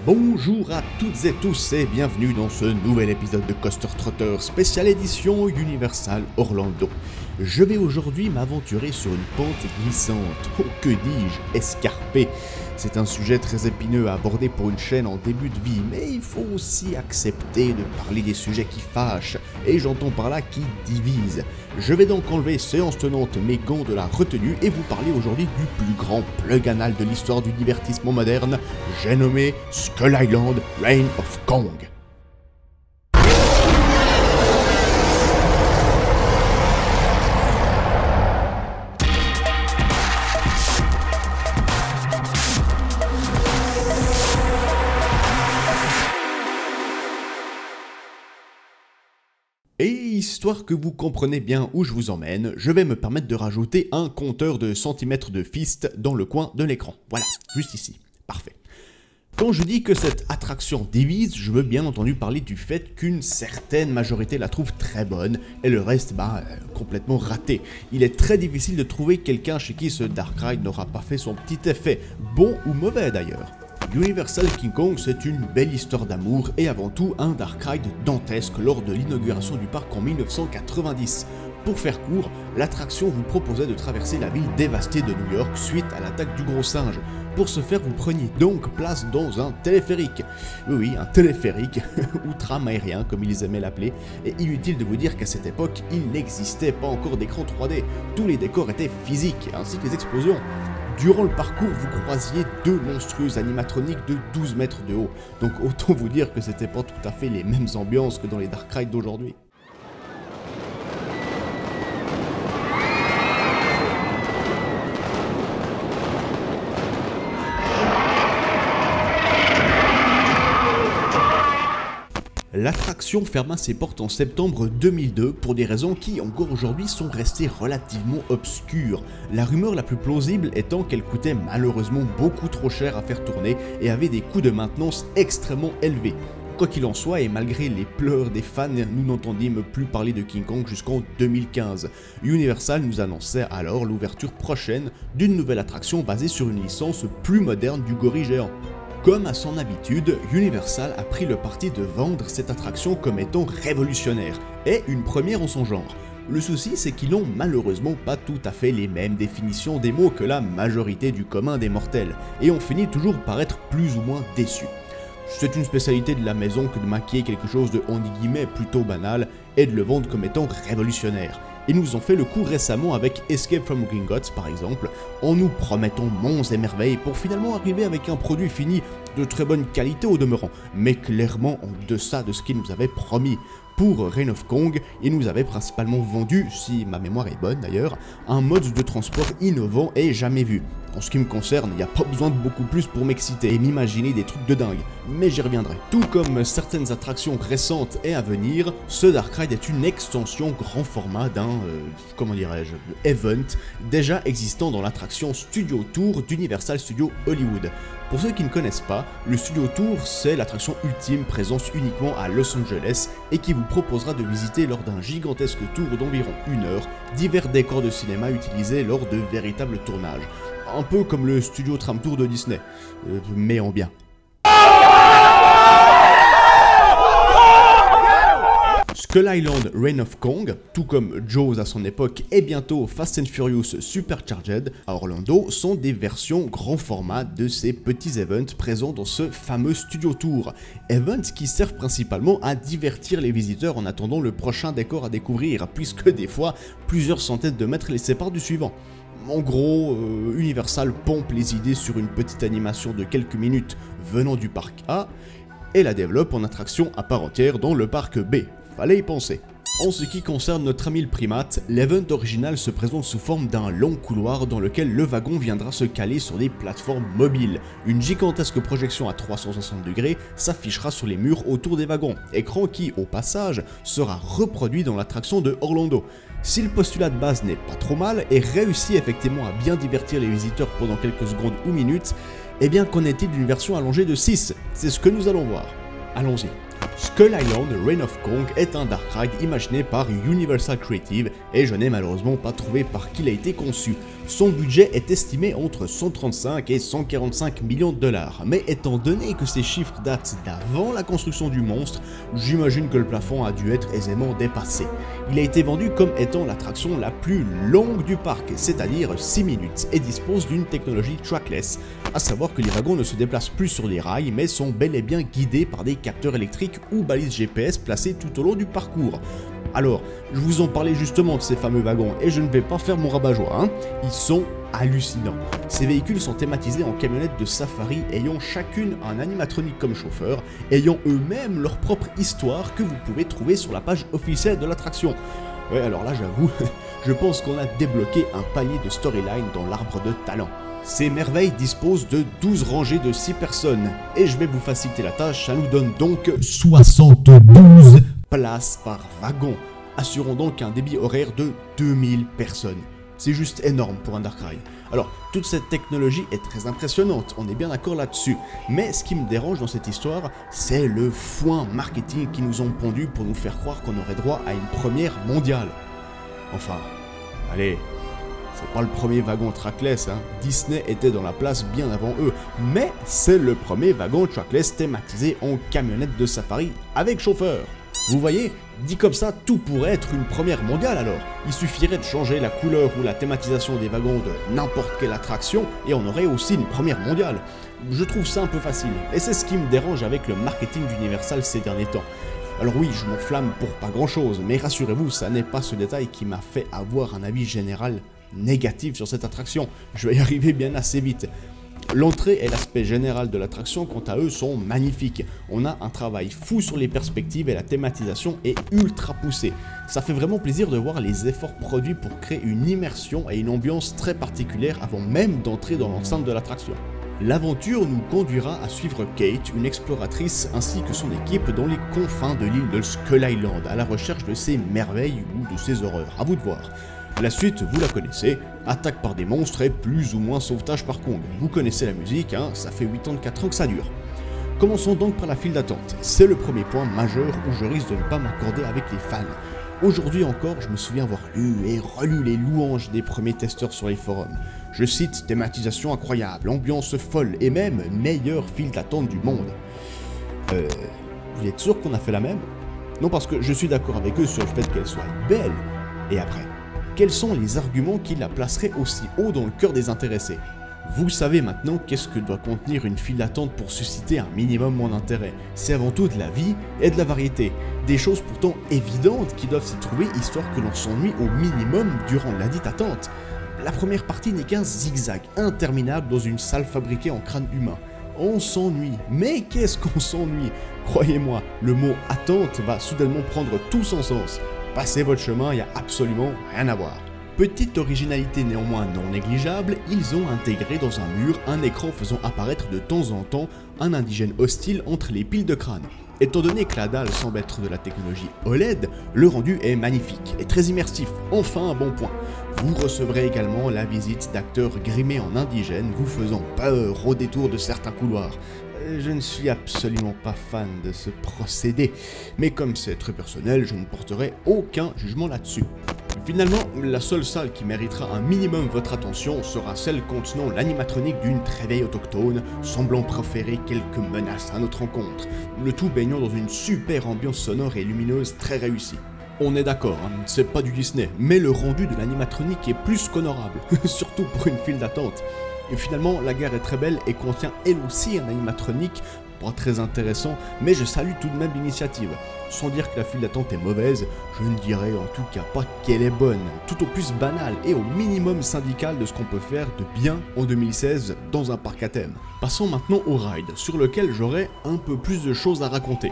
Bonjour à toutes et tous et bienvenue dans ce nouvel épisode de Coaster Trotter spéciale édition Universal Orlando. Je vais aujourd'hui m'aventurer sur une pente glissante, oh que dis-je, escarpée. C'est un sujet très épineux à aborder pour une chaîne en début de vie, mais il faut aussi accepter de parler des sujets qui fâchent, et j'entends par là qui divisent. Je vais donc enlever séance tenante mes gants de la retenue et vous parler aujourd'hui du plus grand plug anal de l'histoire du divertissement moderne, j'ai nommé Skull Island Reign of Kong. Et histoire que vous compreniez bien où je vous emmène, je vais me permettre de rajouter un compteur de centimètres de fist dans le coin de l'écran. Voilà, juste ici. Parfait. Quand je dis que cette attraction divise, je veux bien entendu parler du fait qu'une certaine majorité la trouve très bonne et le reste, complètement raté. Il est très difficile de trouver quelqu'un chez qui ce Dark Ride n'aura pas fait son petit effet, bon ou mauvais d'ailleurs. Universal King Kong, c'est une belle histoire d'amour et avant tout un Dark Ride dantesque lors de l'inauguration du parc en 1990. Pour faire court, l'attraction vous proposait de traverser la ville dévastée de New York suite à l'attaque du gros singe. Pour ce faire, vous preniez donc place dans un téléphérique. Oui, un téléphérique, ou tram aérien comme ils aimaient l'appeler, et inutile de vous dire qu'à cette époque, il n'existait pas encore d'écran 3D. Tous les décors étaient physiques, ainsi que les explosions. Durant le parcours, vous croisiez deux monstrueuses animatroniques de 12 mètres de haut, donc autant vous dire que c'était pas tout à fait les mêmes ambiances que dans les Dark Rides d'aujourd'hui. L'attraction ferma ses portes en septembre 2002 pour des raisons qui, encore aujourd'hui, sont restées relativement obscures. La rumeur la plus plausible étant qu'elle coûtait malheureusement beaucoup trop cher à faire tourner et avait des coûts de maintenance extrêmement élevés. Quoi qu'il en soit, et malgré les pleurs des fans, nous n'entendîmes plus parler de King Kong jusqu'en 2015. Universal nous annonçait alors l'ouverture prochaine d'une nouvelle attraction basée sur une licence plus moderne du gorille géant. Comme à son habitude, Universal a pris le parti de vendre cette attraction comme étant révolutionnaire, et une première en son genre. Le souci, c'est qu'ils n'ont malheureusement pas tout à fait les mêmes définitions des mots que la majorité du commun des mortels, et on finit toujours par être plus ou moins déçus. C'est une spécialité de la maison que de maquiller quelque chose de entre guillemets plutôt banal et de le vendre comme étant révolutionnaire. Ils nous ont fait le coup récemment avec Escape from Gringotts par exemple, en nous promettant monts et merveilles pour finalement arriver avec un produit fini de très bonne qualité au demeurant, mais clairement en deçà de ce qu'ils nous avaient promis. Pour Reign of Kong, ils nous avaient principalement vendu, si ma mémoire est bonne d'ailleurs, un mode de transport innovant et jamais vu. En ce qui me concerne, il n'y a pas besoin de beaucoup plus pour m'exciter et m'imaginer des trucs de dingue, mais j'y reviendrai. Tout comme certaines attractions récentes et à venir, ce Dark Ride est une extension grand format d'un, event déjà existant dans l'attraction Studio Tour d'Universal Studios Hollywood. Pour ceux qui ne connaissent pas, le Studio Tour c'est l'attraction ultime présente uniquement à Los Angeles et qui vous proposera de visiter lors d'un gigantesque tour d'environ 1 heure divers décors de cinéma utilisés lors de véritables tournages. Un peu comme le Studio Tram Tour de Disney, mais en bien. Skull Island Reign of Kong, tout comme Jaws à son époque et bientôt Fast and Furious Supercharged à Orlando, sont des versions grand format de ces petits events présents dans ce fameux Studio Tour. Events qui servent principalement à divertir les visiteurs en attendant le prochain décor à découvrir, puisque des fois, plusieurs centaines de mètres les séparent du suivant. En gros, Universal pompe les idées sur une petite animation de quelques minutes venant du parc A et la développe en attraction à part entière dans le parc B. Fallait y penser. En ce qui concerne notre ami le primate, l'event original se présente sous forme d'un long couloir dans lequel le wagon viendra se caler sur des plateformes mobiles. Une gigantesque projection à 360 degrés s'affichera sur les murs autour des wagons, écran qui, au passage, sera reproduit dans l'attraction de Orlando. Si le postulat de base n'est pas trop mal et réussit effectivement à bien divertir les visiteurs pendant quelques secondes ou minutes, eh bien qu'en est-il d'une version allongée de 6? C'est ce que nous allons voir. Allons-y. Skull Island Reign of Kong est un Dark Ride imaginé par Universal Creative et je n'ai malheureusement pas trouvé par qui il a été conçu. Son budget est estimé entre 135 et 145 millions de dollars, mais étant donné que ces chiffres datent d'avant la construction du monstre, j'imagine que le plafond a dû être aisément dépassé. Il a été vendu comme étant l'attraction la plus longue du parc, c'est-à-dire 6 minutes, et dispose d'une technologie trackless, à savoir que les wagons ne se déplacent plus sur les rails, mais sont bel et bien guidés par des capteurs électriques ou balises GPS placées tout au long du parcours. Alors, je vous en parlais justement de ces fameux wagons, et je ne vais pas faire mon rabat-joie, hein. Ils sont hallucinants. Ces véhicules sont thématisés en camionnettes de safari ayant chacune un animatronique comme chauffeur, ayant eux-mêmes leur propre histoire que vous pouvez trouver sur la page officielle de l'attraction. Ouais, alors là j'avoue, je pense qu'on a débloqué un palier de storyline dans l'arbre de talent. Ces merveilles disposent de 12 rangées de 6 personnes, et je vais vous faciliter la tâche, ça nous donne donc 72 places par wagon, assurant donc un débit horaire de 2000 personnes. C'est juste énorme pour un dark ride. Alors, toute cette technologie est très impressionnante, on est bien d'accord là-dessus, mais ce qui me dérange dans cette histoire, c'est le foin marketing qu'ils nous ont pondu pour nous faire croire qu'on aurait droit à une première mondiale. Enfin, allez, c'est pas le premier wagon trackless, hein. Disney était dans la place bien avant eux, mais c'est le premier wagon trackless thématisé en camionnette de safari avec chauffeur. Vous voyez, dit comme ça, tout pourrait être une première mondiale alors. Il suffirait de changer la couleur ou la thématisation des wagons de n'importe quelle attraction et on aurait aussi une première mondiale. Je trouve ça un peu facile, et c'est ce qui me dérange avec le marketing d'Universal ces derniers temps. Alors oui, je m'enflamme pour pas grand chose, mais rassurez-vous, ça n'est pas ce détail qui m'a fait avoir un avis général négatif sur cette attraction. Je vais y arriver bien assez vite. L'entrée et l'aspect général de l'attraction, quant à eux, sont magnifiques. On a un travail fou sur les perspectives et la thématisation est ultra poussée. Ça fait vraiment plaisir de voir les efforts produits pour créer une immersion et une ambiance très particulière avant même d'entrer dans l'enceinte de l'attraction. L'aventure nous conduira à suivre Kate, une exploratrice, ainsi que son équipe dans les confins de l'île de Skull Island, à la recherche de ses merveilles ou de ses horreurs, à vous de voir. La suite, vous la connaissez, attaque par des monstres et plus ou moins sauvetage par Kong. Vous connaissez la musique, hein, ça fait 84 ans que ça dure. Commençons donc par la file d'attente. C'est le premier point majeur où je risque de ne pas m'accorder avec les fans. Aujourd'hui encore, je me souviens avoir lu et relu les louanges des premiers testeurs sur les forums. Je cite, thématisation incroyable, ambiance folle et même meilleure file d'attente du monde. Vous êtes sûr qu'on a fait la même? Non, parce que je suis d'accord avec eux sur le fait qu'elle soit belle. Et après, quels sont les arguments qui la placeraient aussi haut dans le cœur des intéressés? Vous savez maintenant qu'est-ce que doit contenir une file d'attente pour susciter un minimum mon intérêt. C'est avant tout de la vie et de la variété. Des choses pourtant évidentes qui doivent s'y trouver histoire que l'on s'ennuie au minimum durant la dite attente. La première partie n'est qu'un zigzag interminable dans une salle fabriquée en crâne humain. On s'ennuie, mais qu'est-ce qu'on s'ennuie? Croyez-moi, le mot attente va soudainement prendre tout son sens. Passez votre chemin, il n'y a absolument rien à voir. Petite originalité néanmoins non négligeable, ils ont intégré dans un mur un écran faisant apparaître de temps en temps un indigène hostile entre les piles de crânes. Étant donné que la dalle semble être de la technologie OLED, le rendu est magnifique et très immersif, enfin un bon point. Vous recevrez également la visite d'acteurs grimés en indigène vous faisant peur au détour de certains couloirs. Je ne suis absolument pas fan de ce procédé, mais comme c'est très personnel, je ne porterai aucun jugement là-dessus. Finalement, la seule salle qui méritera un minimum votre attention sera celle contenant l'animatronique d'une très vieille autochtone, semblant proférer quelques menaces à notre rencontre, le tout baignant dans une super ambiance sonore et lumineuse très réussie. On est d'accord, hein, c'est pas du Disney, mais le rendu de l'animatronique est plus qu'honorable, surtout pour une file d'attente. Et finalement, la gare est très belle et contient elle aussi un animatronique, pas très intéressant, mais je salue tout de même l'initiative. Sans dire que la file d'attente est mauvaise, je ne dirais en tout cas pas qu'elle est bonne, tout au plus banale et au minimum syndical de ce qu'on peut faire de bien en 2016 dans un parc à thème. Passons maintenant au ride, sur lequel j'aurai un peu plus de choses à raconter.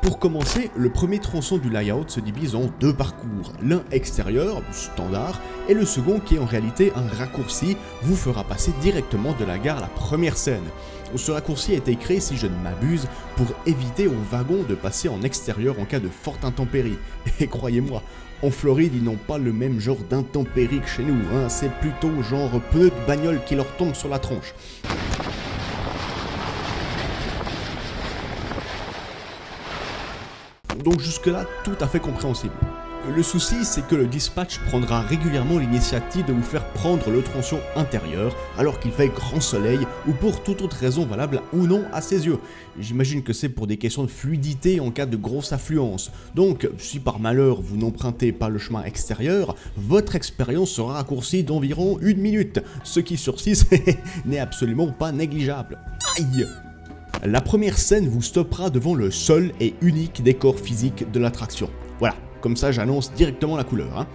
Pour commencer, le premier tronçon du layout se divise en deux parcours, l'un extérieur, standard, et le second qui est en réalité un raccourci, vous fera passer directement de la gare à la première scène. Ce raccourci a été créé, si je ne m'abuse, pour éviter aux wagons de passer en extérieur en cas de forte intempérie. Et croyez-moi, en Floride, ils n'ont pas le même genre d'intempérie que chez nous, hein. C'est plutôt genre pneus de bagnole qui leur tombent sur la tronche. Donc jusque là, tout à fait compréhensible. Le souci, c'est que le dispatch prendra régulièrement l'initiative de vous faire prendre le tronçon intérieur alors qu'il fait grand soleil ou pour toute autre raison valable ou non à ses yeux. J'imagine que c'est pour des questions de fluidité en cas de grosse affluence. Donc, si par malheur vous n'empruntez pas le chemin extérieur, votre expérience sera raccourcie d'environ 1 minute, ce qui sur 6 n'est absolument pas négligeable. Aïe! La première scène vous stoppera devant le seul et unique décor physique de l'attraction. Voilà. Comme ça, j'annonce directement la couleur. Hein.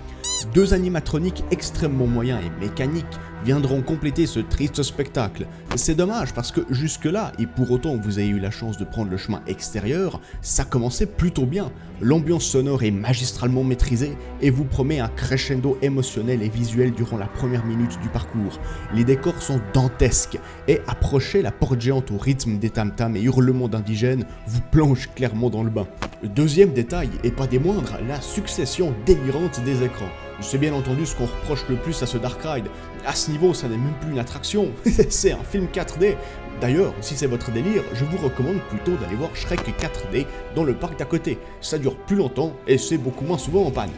2 animatroniques extrêmement moyens et mécaniques viendront compléter ce triste spectacle. C'est dommage parce que jusque-là, et pour autant que vous ayez eu la chance de prendre le chemin extérieur, ça commençait plutôt bien. L'ambiance sonore est magistralement maîtrisée et vous promet un crescendo émotionnel et visuel durant la première minute du parcours. Les décors sont dantesques et approcher la porte géante au rythme des tam-tams et hurlements d'indigènes vous plonge clairement dans le bain. Le deuxième détail, et pas des moindres, la succession délirante des écrans. C'est bien entendu ce qu'on reproche le plus à ce Dark Ride. À ce niveau, ça n'est même plus une attraction, c'est un film 4D. D'ailleurs, si c'est votre délire, je vous recommande plutôt d'aller voir Shrek 4D dans le parc d'à côté. Ça dure plus longtemps et c'est beaucoup moins souvent en panne.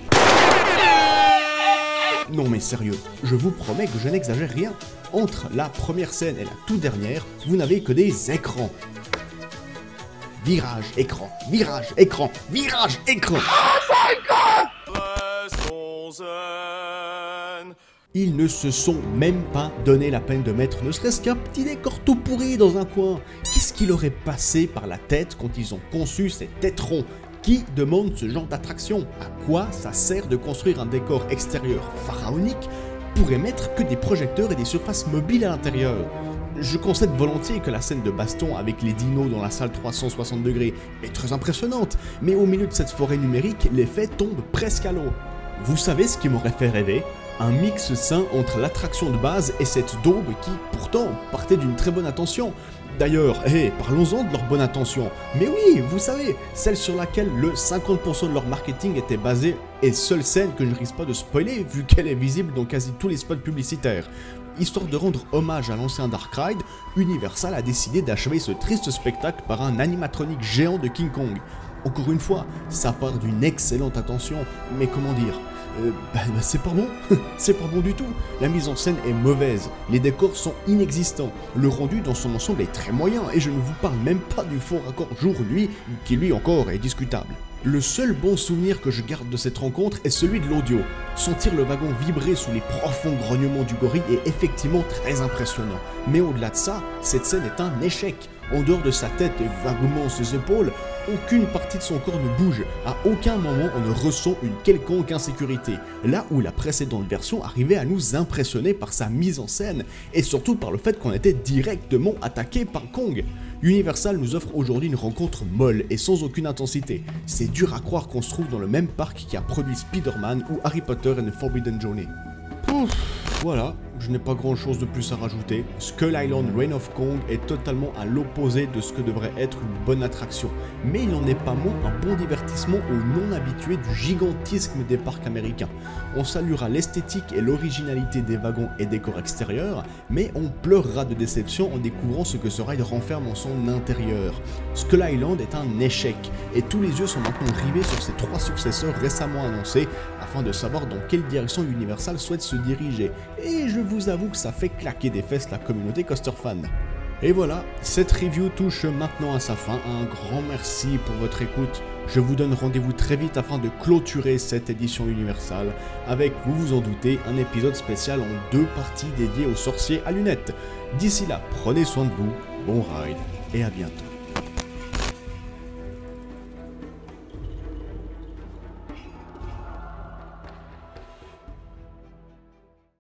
Non mais sérieux, je vous promets que je n'exagère rien. Entre la première scène et la toute dernière, vous n'avez que des écrans. Virage, écran, virage, écran, virage, écran. Ils ne se sont même pas donné la peine de mettre ne serait-ce qu'un petit décor tout pourri dans un coin. Qu'est-ce qui leur est passé par la tête quand ils ont conçu ces têterons? Qui demande ce genre d'attraction? À quoi ça sert de construire un décor extérieur pharaonique pour émettre que des projecteurs et des surfaces mobiles à l'intérieur? Je concède volontiers que la scène de baston avec les dinos dans la salle 360 degrés est très impressionnante, mais au milieu de cette forêt numérique, l'effet tombe presque à l'eau. Vous savez ce qui m'aurait fait rêver? Un mix sain entre l'attraction de base et cette daube qui, pourtant, partait d'une très bonne intention. D'ailleurs, parlons-en de leur bonne intention. Mais oui, vous savez, celle sur laquelle le 50% de leur marketing était basé, et seule scène que je ne risque pas de spoiler vu qu'elle est visible dans quasi tous les spots publicitaires. Histoire de rendre hommage à l'ancien Dark Ride, Universal a décidé d'achever ce triste spectacle par un animatronique géant de King Kong. Encore une fois, ça part d'une excellente intention, mais comment dire, c'est pas bon, c'est pas bon du tout. La mise en scène est mauvaise, les décors sont inexistants, le rendu dans son ensemble est très moyen et je ne vous parle même pas du faux raccord jour-nuit qui lui encore est discutable. Le seul bon souvenir que je garde de cette rencontre est celui de l'audio. Sentir le wagon vibrer sous les profonds grognements du gorille est effectivement très impressionnant. Mais au-delà de ça, cette scène est un échec. En dehors de sa tête et vaguement ses épaules, aucune partie de son corps ne bouge. À aucun moment on ne ressent une quelconque insécurité. Là où la précédente version arrivait à nous impressionner par sa mise en scène et surtout par le fait qu'on était directement attaqué par Kong. Universal nous offre aujourd'hui une rencontre molle et sans aucune intensité. C'est dur à croire qu'on se trouve dans le même parc qui a produit Spider-Man ou Harry Potter and the Forbidden Journey. Voilà, je n'ai pas grand chose de plus à rajouter. Skull Island Reign of Kong est totalement à l'opposé de ce que devrait être une bonne attraction, mais il n'en est pas moins un bon divertissement aux non-habitués du gigantisme des parcs américains. On saluera l'esthétique et l'originalité des wagons et décors extérieurs, mais on pleurera de déception en découvrant ce que ce ride renferme en son intérieur. Skull Island est un échec, et tous les yeux sont maintenant rivés sur ses 3 successeurs récemment annoncés, afin de savoir dans quelle direction Universal souhaite se diriger. Et je vous avoue que ça fait claquer des fesses la communauté coaster fan. Et voilà, cette review touche maintenant à sa fin. Un grand merci pour votre écoute. Je vous donne rendez-vous très vite afin de clôturer cette édition Universal avec, vous vous en doutez, un épisode spécial en 2 parties dédiées aux sorciers à lunettes. D'ici là, prenez soin de vous, bon ride et à bientôt.